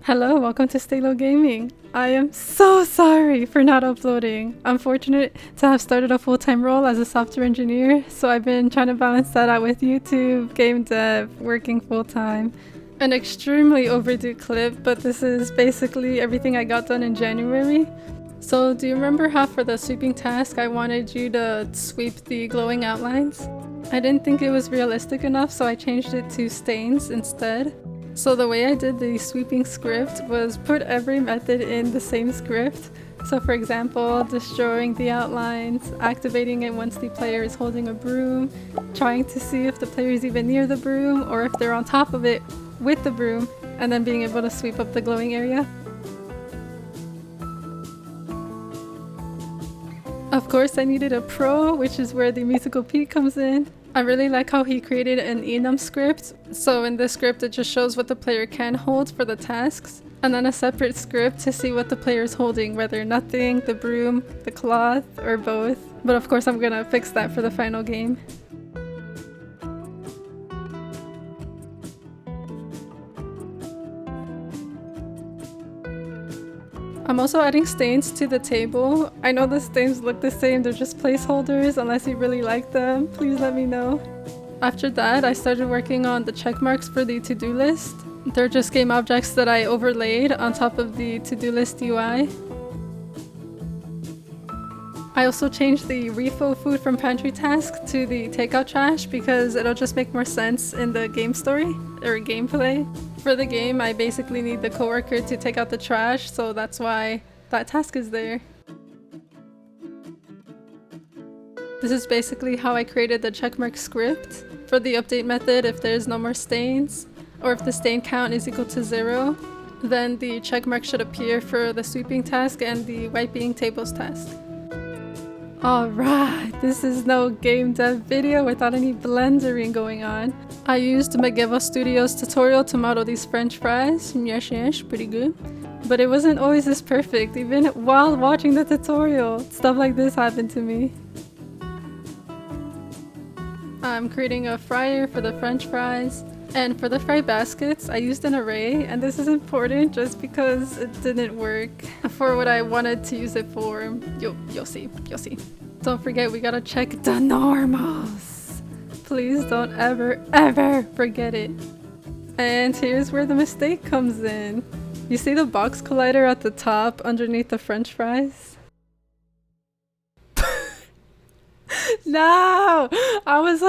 Hello, welcome to Staillo Gaming. I am so sorry for not uploading. I'm fortunate to have started a full-time role as a software engineer, so I've been trying to balance that out with YouTube, game dev, working full-time. An extremely overdue clip, but this is basically everything I got done in January. So do you remember how for the sweeping task I wanted you to sweep the glowing outlines? I didn't think it was realistic enough, so I changed it to stains instead. So the way I did the sweeping script was put every method in the same script. So for example, destroying the outlines, activating it once the player is holding a broom, trying to see if the player is even near the broom or if they're on top of it with the broom, and then being able to sweep up the glowing area. Of course I needed a pro, which is where the musical Pete comes in. I really like how he created an enum script. So in this script it just shows what the player can hold for the tasks, and then a separate script to see what the player is holding, whether nothing, the broom, the cloth, or both. But of course I'm gonna fix that for the final game. I'm also adding stains to the table. I know the stains look the same, they're just placeholders. Unless you really like them, please let me know. After that, I started working on the check marks for the to-do list. They're just game objects that I overlaid on top of the to-do list UI. I also changed the refill food from pantry task to the takeout trash because it'll just make more sense in the game story or gameplay. For the game, I basically need the coworker to take out the trash, so that's why that task is there. This is basically how I created the checkmark script. For the update method, if there's no more stains, or if the stain count is equal to 0, then the checkmark should appear for the sweeping task and the wiping tables task. Alright, this is no game dev video without any blendering going on. I used Magevo Studio's tutorial to model these french fries. Yes, pretty good. But it wasn't always this perfect, even while watching the tutorial. Stuff like this happened to me. I'm creating a fryer for the french fries. And for the fry baskets, I used an array, and this is important just because it didn't work for what I wanted to use it for. You'll see. Don't forget, we gotta check the normals. Please don't ever forget it. And here's where the mistake comes in. You see the box collider at the top underneath the french fries? No! I was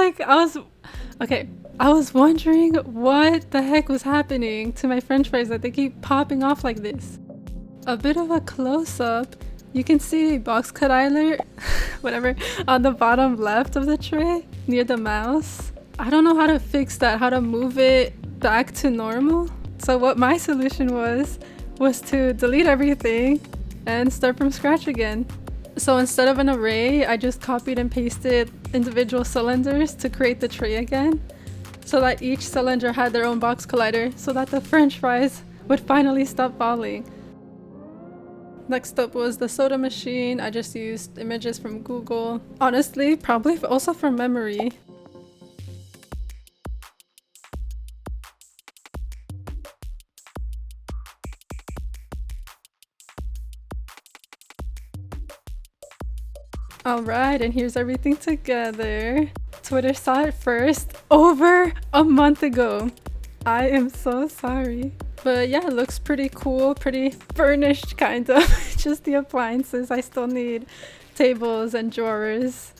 wondering what the heck was happening to my french fries that they keep popping off like this. A bit of a close-up. You can see a box collider, whatever, on the bottom left of the tray near the mouse. I don't know how to fix that, how to move it back to normal. So what my solution was to delete everything and start from scratch again. So instead of an array, I just copied and pasted individual cylinders to create the tray again, so that each cylinder had their own box collider, so that the french fries would finally stop falling. Next up was the soda machine. I just used images from Google. Honestly, probably also from memory. Alright, and here's everything together. Twitter saw it first over a month ago. I am so sorry. But yeah, it looks pretty cool, pretty furnished kind of. Just the appliances. I still need tables and drawers.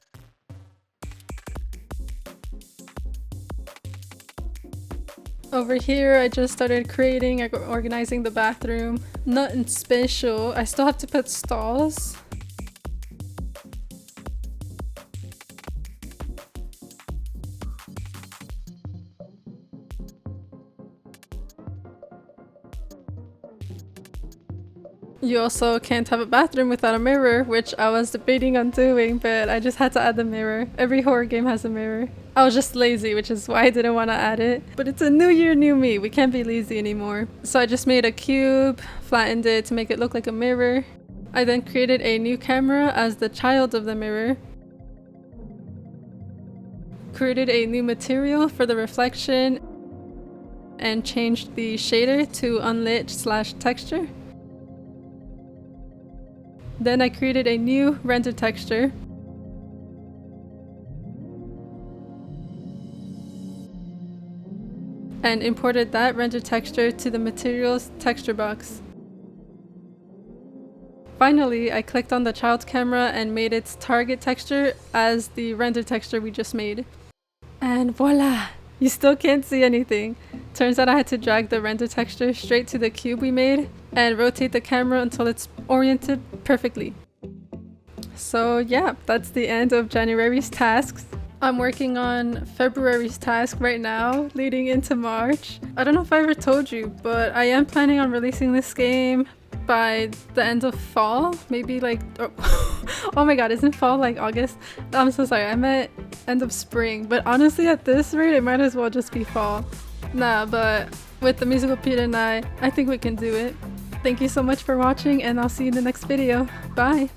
Over here, I just started creating, organizing the bathroom. Nothing special. I still have to put stalls. You also can't have a bathroom without a mirror, which I was debating on doing, but I just had to add the mirror. Every horror game has a mirror. I was just lazy, which is why I didn't want to add it. But it's a new year, new me. We can't be lazy anymore. So I just made a cube, flattened it to make it look like a mirror. I then created a new camera as the child of the mirror. Created a new material for the reflection. and changed the shader to unlit/texture. Then I created a new render texture. And imported that render texture to the materials texture box. Finally, I clicked on the child camera and made its target texture as the render texture we just made. And voila! You still can't see anything. Turns out I had to drag the render texture straight to the cube we made and rotate the camera until it's oriented perfectly. So yeah, that's the end of January's tasks. I'm working on February's task right now, leading into March. I don't know if I ever told you, but I am planning on releasing this game by the end of fall, maybe like, oh my god, isn't fall like August? I'm so sorry, I meant end of spring, but honestly at this rate it might as well just be fall. Nah, but with the musical Peter and I think we can do it. Thank you so much for watching, and I'll see you in the next video. Bye!